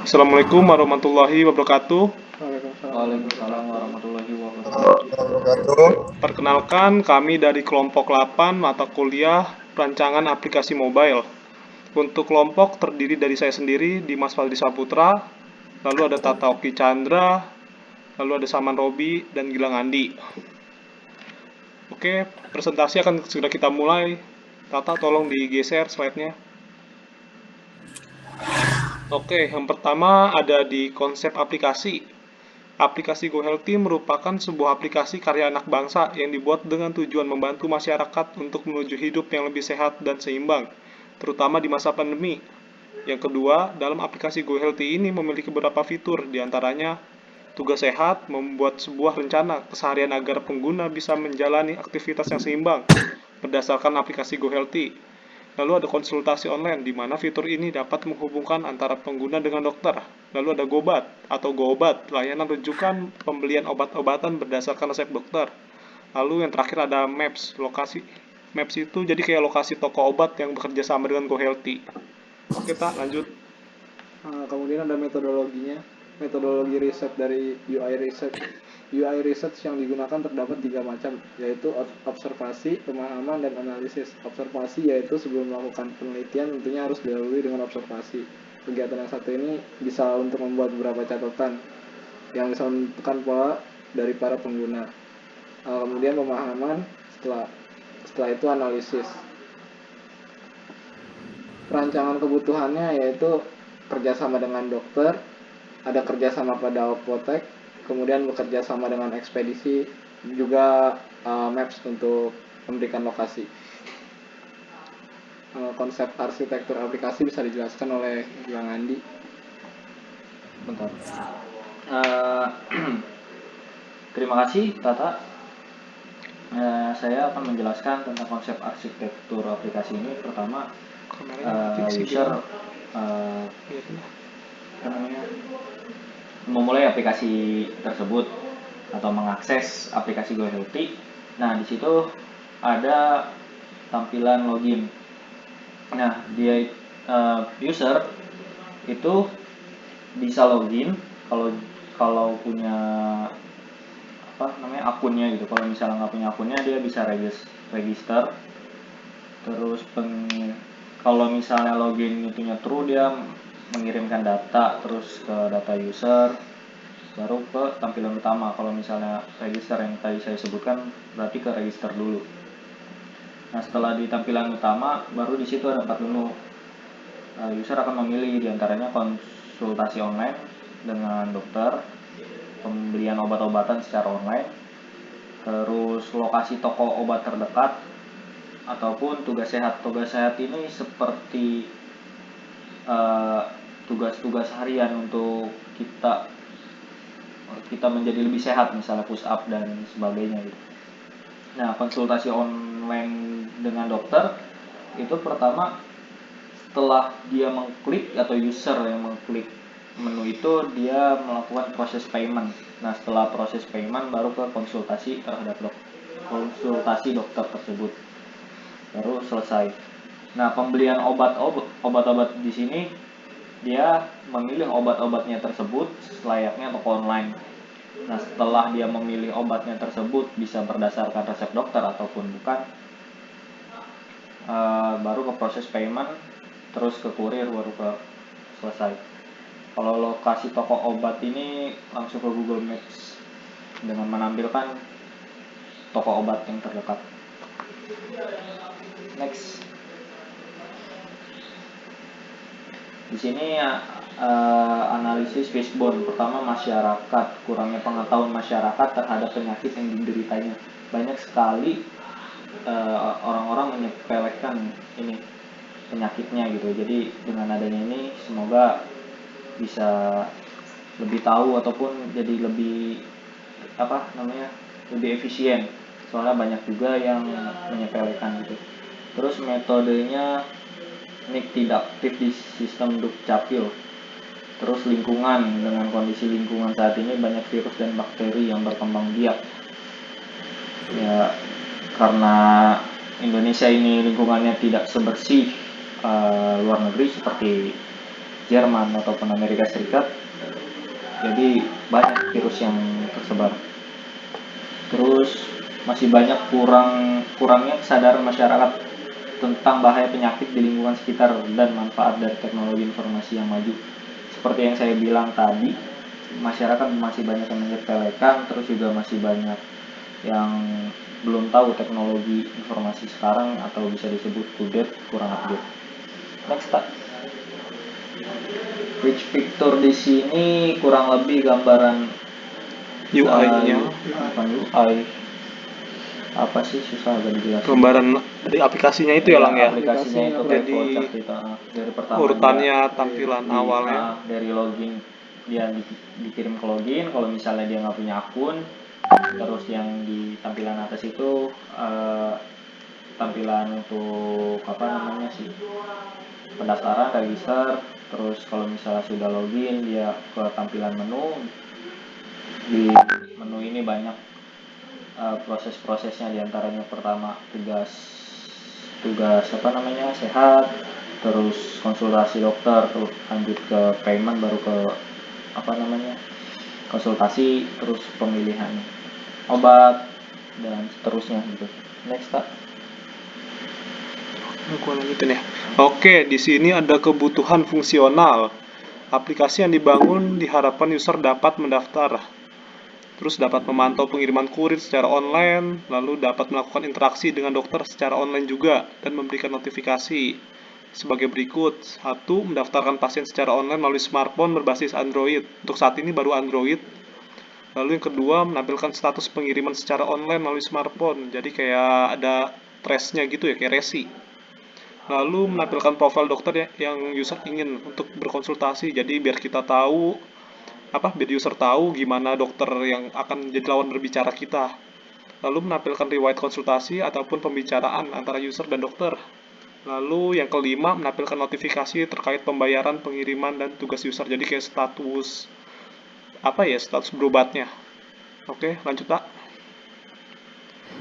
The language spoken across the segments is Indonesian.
Assalamualaikum warahmatullahi wabarakatuh. Waalaikumsalam warahmatullahi wabarakatuh. Perkenalkan, kami dari kelompok 8 mata kuliah Perancangan Aplikasi Mobile. Untuk kelompok terdiri dari saya sendiri, Dimas Fadli Saputra, lalu ada Tata Oki Chandra, lalu ada Saman Robi, dan Gilang Andi. Oke, presentasi akan segera kita mulai. Tata, tolong digeser slide-nya. Oke, yang pertama ada di konsep aplikasi. Aplikasi GoHealthy merupakan sebuah aplikasi karya anak bangsa yang dibuat dengan tujuan membantu masyarakat untuk menuju hidup yang lebih sehat dan seimbang, terutama di masa pandemi. Yang kedua, dalam aplikasi GoHealthy ini memiliki beberapa fitur, diantaranya tugas sehat, membuat sebuah rencana keseharian agar pengguna bisa menjalani aktivitas yang seimbang berdasarkan aplikasi GoHealthy. Lalu ada konsultasi online, di mana fitur ini dapat menghubungkan antara pengguna dengan dokter. Lalu ada Gobat atau Goobat, layanan rujukan pembelian obat-obatan berdasarkan resep dokter. Lalu yang terakhir ada Maps, lokasi. Maps itu jadi kayak lokasi toko obat yang bekerja sama dengan GoHealthy. Oke, tak lanjut. Kemudian ada metodologinya, metodologi riset dari UI Research. UI Research yang digunakan terdapat 3 macam, yaitu observasi, pemahaman, dan analisis. Observasi yaitu sebelum melakukan penelitian tentunya harus didahului dengan observasi. Kegiatan yang satu ini bisa untuk membuat beberapa catatan yang bisa menentukan pola dari para pengguna. Kemudian pemahaman, setelah itu analisis. Perancangan kebutuhannya yaitu kerjasama dengan dokter, ada kerjasama pada apotek, kemudian bekerja sama dengan ekspedisi, juga maps untuk memberikan lokasi. Konsep arsitektur aplikasi bisa dijelaskan oleh Gilang Andi. Bentar. Terima kasih Tata. Saya akan menjelaskan tentang konsep arsitektur aplikasi ini. Pertama, user memulai aplikasi tersebut atau mengakses aplikasi GoHealthy. Nah, di situ ada tampilan login. Nah, dia user itu bisa login kalau punya akunnya gitu. Kalau misalnya nggak punya akunnya, dia bisa register. Terus kalau misalnya login itunya true, dia mengirimkan data terus ke data user, baru ke tampilan utama. Kalau misalnya register yang tadi saya sebutkan, berarti ke register dulu. Nah, setelah di tampilan utama, baru di situ ada 4 menu. User akan memilih diantaranya konsultasi online dengan dokter, pembelian obat-obatan secara online, terus lokasi toko obat terdekat, ataupun tugas sehat. Tugas sehat ini seperti tugas-tugas harian untuk kita menjadi lebih sehat, misalnya push up dan sebagainya gitu. Nah, konsultasi online dengan dokter itu pertama, setelah dia mengklik atau user yang mengklik menu itu, dia melakukan proses payment. Nah, setelah proses payment baru ke konsultasi terhadap konsultasi dokter tersebut, baru selesai. Nah, pembelian obat-obat di sini, dia memilih obat-obatnya tersebut layaknya toko online. Nah, setelah dia memilih obatnya tersebut, bisa berdasarkan resep dokter ataupun bukan, baru ke proses payment, terus ke kurir, baru ke selesai. Kalau lokasi toko obat ini langsung ke Google Maps dengan menampilkan toko obat yang terdekat. Next. Di sini analisis fishbone. Pertama, masyarakat, kurangnya pengetahuan masyarakat terhadap penyakit yang dideritanya. Banyak sekali orang-orang menyepelekan ini penyakitnya gitu. Jadi dengan adanya ini, semoga bisa lebih tahu ataupun jadi lebih lebih efisien. Soalnya banyak juga yang menyepelekan gitu. Terus metodenya ini tidak aktif di sistem Dukcapil. Terus lingkungan, dengan kondisi lingkungan saat ini banyak virus dan bakteri yang berkembang biak. Ya, karena Indonesia ini lingkungannya tidak sebersih luar negeri seperti Jerman ataupun Amerika Serikat. Jadi banyak virus yang tersebar. Terus masih banyak kurangnya kesadaran masyarakat tentang bahaya penyakit di lingkungan sekitar dan manfaat dari teknologi informasi yang maju. Seperti yang saya bilang tadi, masyarakat masih banyak yang menyepelekan, terus juga masih banyak yang belum tahu teknologi informasi sekarang atau bisa disebut kudet, kurang update. Next, tak. Which picture di sini kurang lebih gambaran UI-nya, bukan UI, apa sih, susah agak dijelasin. gambaran dari aplikasinya itu ya Lang ya. Aplikasinya itu kayak Jadi flowchart kita dari pertama urutannya dia tampilan di, awalnya. dari login dia dikirim ke login. Kalau misalnya dia nggak punya akun, terus yang di tampilan atas itu tampilan untuk apa namanya sih, pendaftaran, register. Terus kalau misalnya sudah login, dia ke tampilan menu. Di menu ini banyak proses-prosesnya, diantaranya pertama tugas apa namanya, sehat, terus konsultasi dokter, terus lanjut ke payment, baru ke apa namanya, konsultasi, terus pemilihan obat dan seterusnya gitu. Next, tak. Gua lanjutin ya. Oke, di sini ada kebutuhan fungsional. Aplikasi yang dibangun diharapkan user dapat mendaftar, terus dapat memantau pengiriman kurir secara online, lalu dapat melakukan interaksi dengan dokter secara online juga, dan memberikan notifikasi sebagai berikut. 1. Mendaftarkan pasien secara online melalui smartphone berbasis Android. Untuk saat ini baru Android. Lalu yang kedua, menampilkan status pengiriman secara online melalui smartphone. Jadi kayak ada trace-nya gitu ya, kayak resi. Lalu menampilkan profil dokter yang user ingin untuk berkonsultasi. Jadi biar kita tahu biar user tahu gimana dokter yang akan jadi lawan berbicara kita. Lalu menampilkan riwayat konsultasi ataupun pembicaraan antara user dan dokter. Lalu yang kelima, menampilkan notifikasi terkait pembayaran, pengiriman, dan tugas user. Jadi kayak status status berobatnya. Oke, lanjut tak.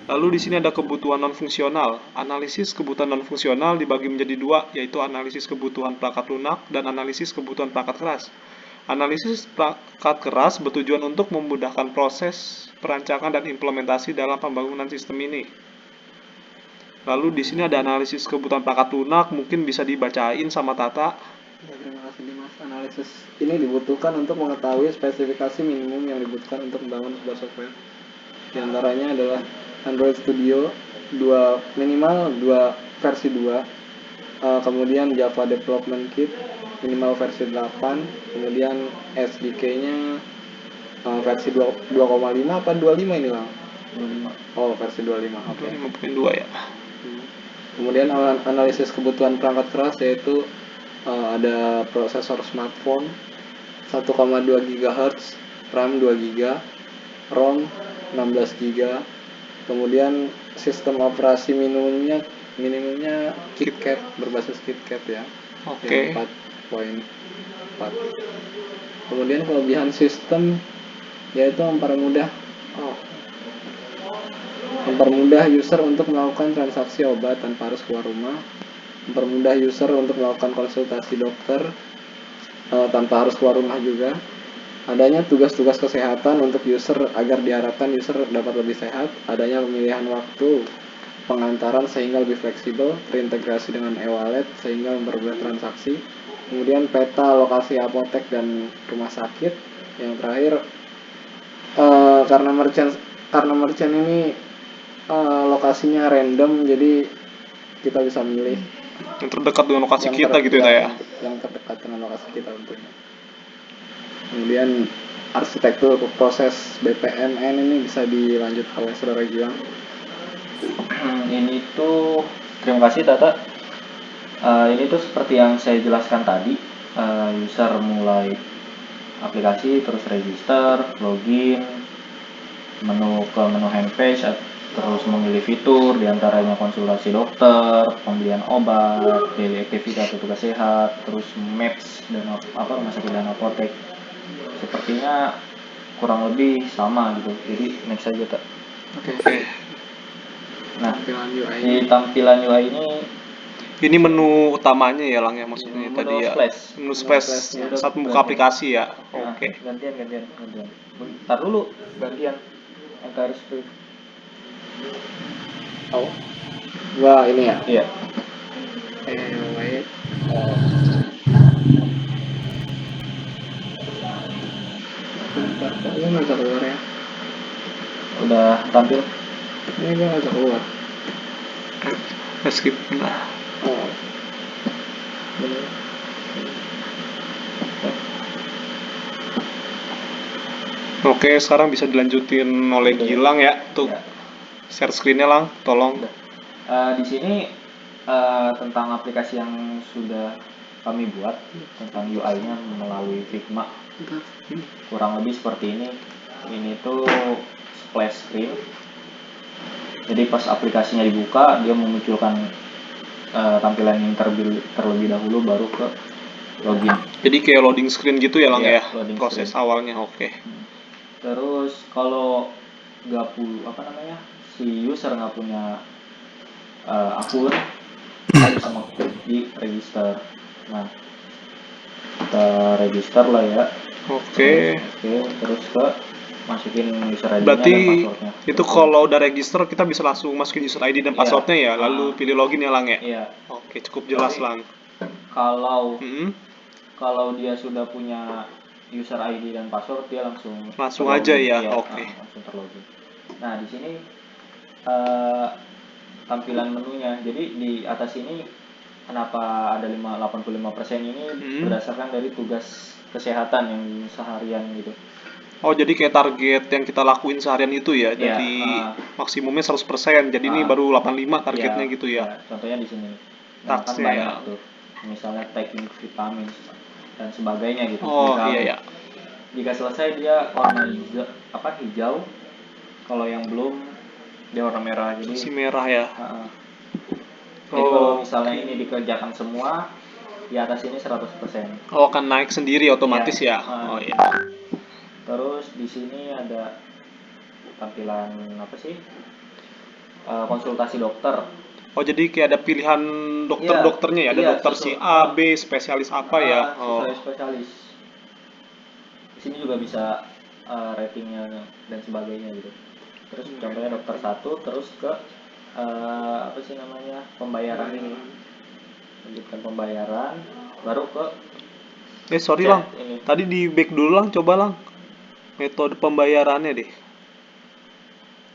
Lalu di sini ada kebutuhan non-fungsional. Analisis kebutuhan non-fungsional dibagi menjadi dua, yaitu analisis kebutuhan perangkat lunak dan analisis kebutuhan perangkat keras. Analisis perangkat keras bertujuan untuk memudahkan proses perancangan dan implementasi dalam pembangunan sistem ini. Lalu di sini ada analisis kebutuhan perangkat lunak, mungkin bisa dibacain sama Tata. Ya, terima kasih Dimas. Analisis ini dibutuhkan untuk mengetahui spesifikasi minimum yang dibutuhkan untuk membangun sebuah software. Di antaranya adalah Android Studio minimal 2 versi 2, kemudian Java Development Kit minimal versi 8, kemudian SDK-nya versi 2,5 apa 25 ini Lang? 25. Oh, versi 25. Oke. 25.2 ya. Kemudian analisis kebutuhan perangkat keras yaitu ada prosesor smartphone 1,2 GHz, RAM 2 GB, ROM 16 GB. Kemudian sistem operasi minimumnya KitKat, berbasis KitKat ya. Oke. 4.4. Kemudian kelebihan sistem yaitu mempermudah user untuk melakukan transaksi obat tanpa harus keluar rumah, mempermudah user untuk melakukan konsultasi dokter tanpa harus keluar rumah juga. Adanya tugas-tugas kesehatan untuk user agar diharapkan user dapat lebih sehat. Adanya pemilihan waktu pengantaran sehingga lebih fleksibel, terintegrasi dengan e-wallet sehingga mempermudah transaksi. Kemudian peta lokasi apotek dan rumah sakit. Yang terakhir, karena merchant ini lokasinya random, jadi kita bisa memilih Yang terdekat dengan lokasi kita gitu ya. Yang terdekat dengan lokasi kita tentunya. Kemudian arsitektur proses BPMN ini bisa dilanjut oleh saudara Gilang. Ini tuh, terima kasih Tata. Ini tuh seperti yang saya jelaskan tadi, user mulai aplikasi, terus register, login, menu homepage, terus memilih fitur, diantaranya konsultasi dokter, pembelian obat, daily activity atau tugas sehat, terus maps dan rumah sakit dan apotek. Sepertinya kurang lebih sama gitu. Jadi next aja tak. Oke. Nah, Tampilan UI. di tampilan UI ini Ini menu utamanya ya Lang ya maksudnya Menu tadi ya. splash. Menu Menu splash splashnya. saat membuka Berarti. aplikasi ya. Nah, Oke. gantian. Bentar dulu, gantian. Antivirus free. Oh. Gua ini ya. Iya. Wait. Bentar, kok gua nggak bisa keluar ya? Udah tampil. Ini gua nggak bisa keluar. Skip. Nah. Oh. Bener. Oke, sekarang bisa dilanjutin oleh Udah ya? Gilang ya. Tuh Ya. share screen-nya Lang, tolong. Udah. Di sini tentang aplikasi yang sudah kami buat tentang UI-nya melalui Figma. Kurang lebih seperti ini. Ini tuh splash screen. Jadi pas aplikasinya dibuka, dia memunculkan tampilan yang terlebih dahulu baru ke login. Jadi kayak loading screen gitu ya Lang Iya, ya. loading Proses screen. awalnya. Oke. Terus kalau si user nggak punya akun, kita bisa mengklik di register. Nah, kita register lah ya. Oke. Terus ke masukin user ID-nya dan Berarti passwordnya. itu kalau udah register kita bisa langsung masukin user ID dan Iya. passwordnya ya, lalu pilih login ya Lang ya. Iya. Oke, cukup jelas Tapi Lang. Kalau dia sudah punya user ID dan password, dia langsung aja terlogin. ya. Iya, Oke. langsung terlogin. Nah, di sini tampilan menunya. Jadi di atas ini kenapa ada 85% ini berdasarkan dari tugas kesehatan yang seharian gitu. Oh, jadi kayak target yang kita lakuin seharian itu ya, Iya, dari maksimumnya 100%. Jadi ini baru 85 targetnya gitu ya. Contohnya di sini. Nah, kan Taksnya banyak ya. tuh. Misalnya taking vitamin dan sebagainya gitu. Oh, iya ya. Jika selesai dia warna hijau. Kalau yang belum dia warna merah. Jadi Si merah ya. Jadi kalau misalnya ini dikerjakan semua, di atas ini 100%. Oh, akan naik sendiri otomatis ya. Oh iya. Terus di sini ada tampilan konsultasi dokter. Oh, jadi kayak ada pilihan dokternya ya. Ada dokter si A, B, spesialis apa ya. Spesialis. Di sini juga bisa ratingnya dan sebagainya gitu. Terus contohnya dokter 1, terus ke pembayaran ini. Lanjutkan pembayaran, baru ke sorry Lang, tadi di back dulu Lang, coba Lang metode pembayarannya deh.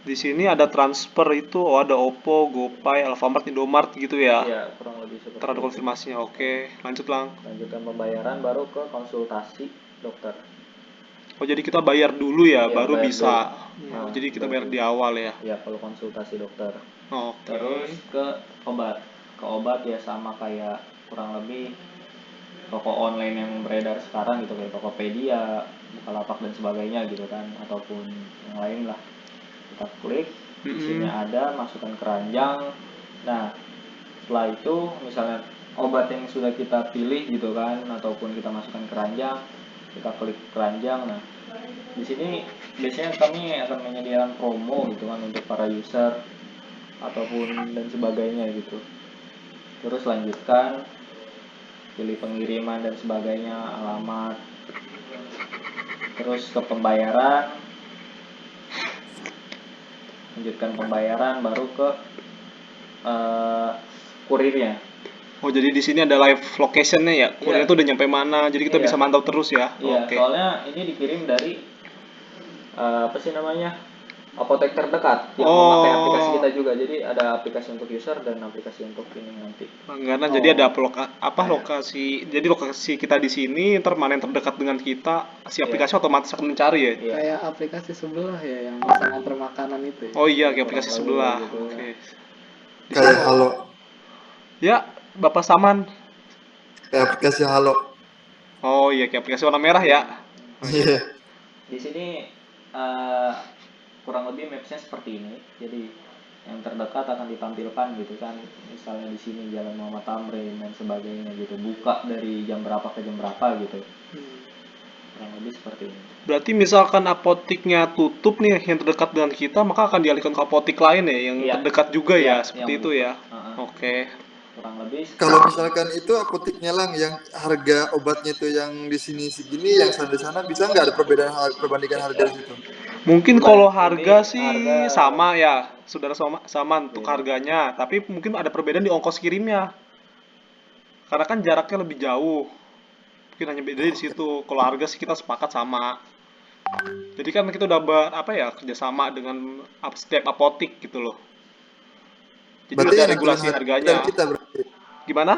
Di sini ada transfer itu, ada Oppo, GoPay, Alfamart, Indomart gitu ya. Iya, kurang lebih seperti itu. Terada konfirmasinya. Oke, lanjut Lang. Lanjutkan pembayaran, baru ke konsultasi dokter. Oh, jadi kita bayar dulu ya, baru bayar bisa. dulu. Jadi kita bayar di awal ya. Iya, kalau konsultasi dokter. Oke. Terus ke obat. Ke obat ya sama kayak kurang lebih toko online yang beredar sekarang gitu, kayak Tokopedia, Bukalapak dan sebagainya gitu kan, ataupun yang lain lah. Kita klik, isinya ada, masukkan keranjang. Nah, setelah itu misalnya obat yang sudah kita pilih gitu kan, ataupun kita masukkan keranjang, kita klik keranjang. Nah, di sini biasanya kami akan menyediakan promo gitu kan untuk para user ataupun dan sebagainya gitu. Terus lanjutkan, pilih pengiriman dan sebagainya, alamat, terus ke pembayaran, lanjutkan pembayaran, baru ke kurirnya. Oh, jadi di sini ada live location-nya ya. Kurirnya tuh udah nyampe mana, jadi kita bisa mantau terus ya. Iya, soalnya ini dikirim dari apotek terdekat yang memakai aplikasi kita juga. Jadi ada aplikasi untuk user dan aplikasi untuk ini nanti. Langganan. Jadi ada lokasi. Jadi lokasi kita di sini, ntar mana yang terdekat dengan kita, si aplikasi otomatis akan mencari ya. Kayak aplikasi sebelah ya yang bisa nganter makanan itu ya. Oh iya, kayak aplikasi sebelah. Oke. Kayak Halo. Ya, Bapak Saman. Kayak aplikasi Halo. Oh iya, kayak aplikasi warna merah ya. Iya. Di sini kurang lebih mapsnya seperti ini. Jadi yang terdekat akan ditampilkan gitu kan. Misalnya di sini Jalan Muhammad Tamrin dan sebagainya gitu. Buka dari jam berapa ke jam berapa gitu. Kurang lebih seperti ini. Berarti misalkan apotiknya tutup nih yang terdekat dengan kita, maka akan dialihkan ke apotik lain ya yang terdekat juga ya, seperti itu ya. Oke. kurang lebih Kalau misalkan itu apoteknya lang yang harga obatnya itu yang di sini segini, yang sana di sana, bisa nggak ada perbandingan harga di situ? Mungkin Ini kalau harga sih harga sama ya, saudara, sama untuk Iya. harganya, tapi mungkin ada perbedaan di ongkos kirimnya. Karena kan jaraknya lebih jauh. Mungkin hanya beda di situ. Kalau harga sih kita sepakat sama. Jadi kan kita udah kerjasama dengan setiap apotik gitu loh. Jadi Berarti udah yang nentuin regulasi harga dari harganya. kita berarti. Gimana?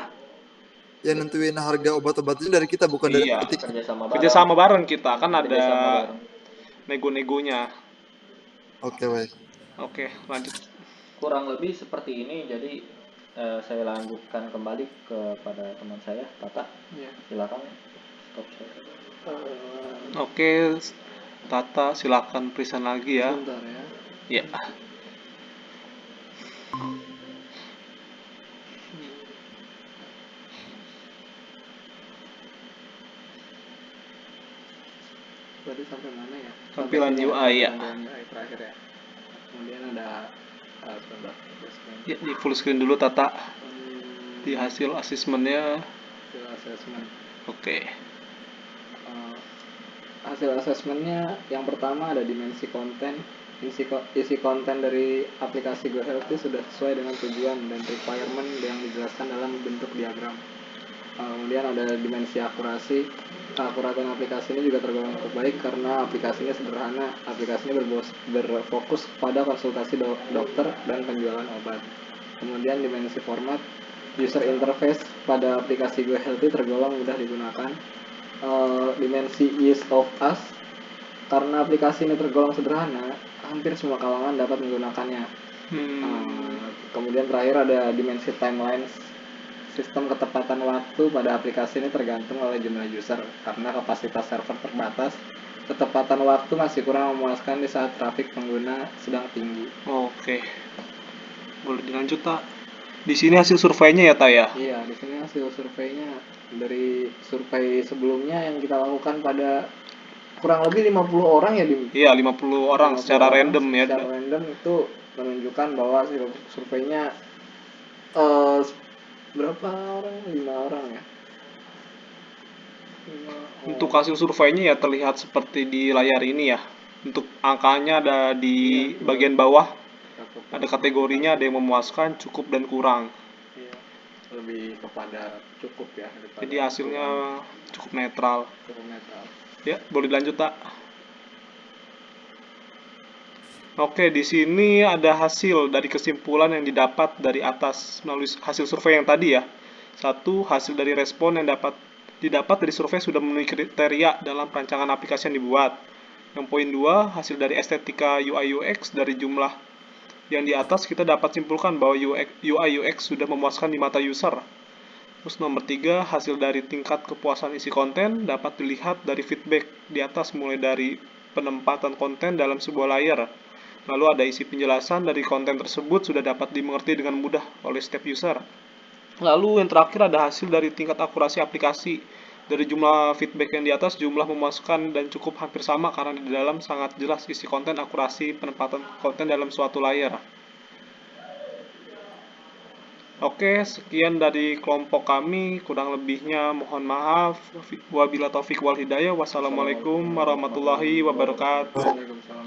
Yang nentuin harga obat-obatnya dari kita, bukan dari Iya, apoteknya. kerjasama bareng. kerjasama bareng kita kan ada Kerjasama bareng. nego-negonya. Oke, baik. Oke, lanjut. Kurang lebih seperti ini. Jadi saya lanjutkan kembali kepada teman saya, Tata. Iya. Silakan. Stop saya. Oke, Tata silakan present lagi ya. Sebentar ya. Iya. Berarti sampai mana ya? Tampilan Sampai sini UI ya. Tampilan UI terakhir ya. Kemudian ada sebentar. Ya, di full screen dulu Tata. Di Hmm, hasil asesmennya. hasil assessment. Oke. Hasil asesmennya yang pertama ada dimensi konten. Isi konten dari aplikasi GoHealthy sudah sesuai dengan tujuan dan requirement yang dijelaskan dalam bentuk diagram. Kemudian ada dimensi akurasi. Keakuratan aplikasi ini juga tergolong cukup baik karena aplikasinya sederhana. Aplikasi ini berfokus pada konsultasi dokter dan penjualan obat. Kemudian dimensi format. User interface pada aplikasi GoHealthy tergolong mudah digunakan. Dimensi ease of us, karena aplikasi ini tergolong sederhana, hampir semua kalangan dapat menggunakannya. Kemudian terakhir ada dimensi timelines. Sistem ketepatan waktu pada aplikasi ini tergantung oleh jumlah user. Karena kapasitas server terbatas, ketepatan waktu masih kurang memuaskan di saat trafik pengguna sedang tinggi. Oke. Boleh dilanjut, Tak? Di sini hasil surveinya ya, Tak ya? Iya, di sini hasil surveinya dari survei sebelumnya yang kita lakukan pada kurang lebih 50 orang ya, Dim. Iya, 50 orang 50 secara orang random ya. secara random itu menunjukkan bahwa surveinya berapa orang? 5 orang ya. Untuk hasil surveinya ya terlihat seperti di layar ini ya. Untuk angkanya ada di Iya, bagian bawah. Cukup. Ada kategorinya, ada yang memuaskan, cukup dan kurang. Iya, lebih kepada cukup ya. Jadi hasilnya cukup netral. cukup netral. Ya, boleh dilanjut, Tak? Oke, di sini ada hasil dari kesimpulan yang didapat dari atas melalui hasil survei yang tadi ya. Satu, hasil dari respon yang didapat dari survei sudah memenuhi kriteria dalam perancangan aplikasi yang dibuat. Yang poin 2, hasil dari estetika UI UX dari jumlah yang di atas kita dapat simpulkan bahwa UI UX sudah memuaskan di mata user. Terus nomor 3, hasil dari tingkat kepuasan isi konten dapat dilihat dari feedback di atas mulai dari penempatan konten dalam sebuah layer. Lalu ada isi penjelasan dari konten tersebut sudah dapat dimengerti dengan mudah oleh setiap user. Lalu yang terakhir ada hasil dari tingkat akurasi aplikasi. Dari jumlah feedback yang di atas, jumlah memuaskan dan cukup hampir sama karena di dalam sangat jelas isi konten, akurasi penempatan konten dalam suatu layer. Oke, sekian dari kelompok kami. Kurang lebihnya mohon maaf. Wabillahi taufiq wal hidayah. Wassalamualaikum warahmatullahi wabarakatuh. Waalaikumsalam.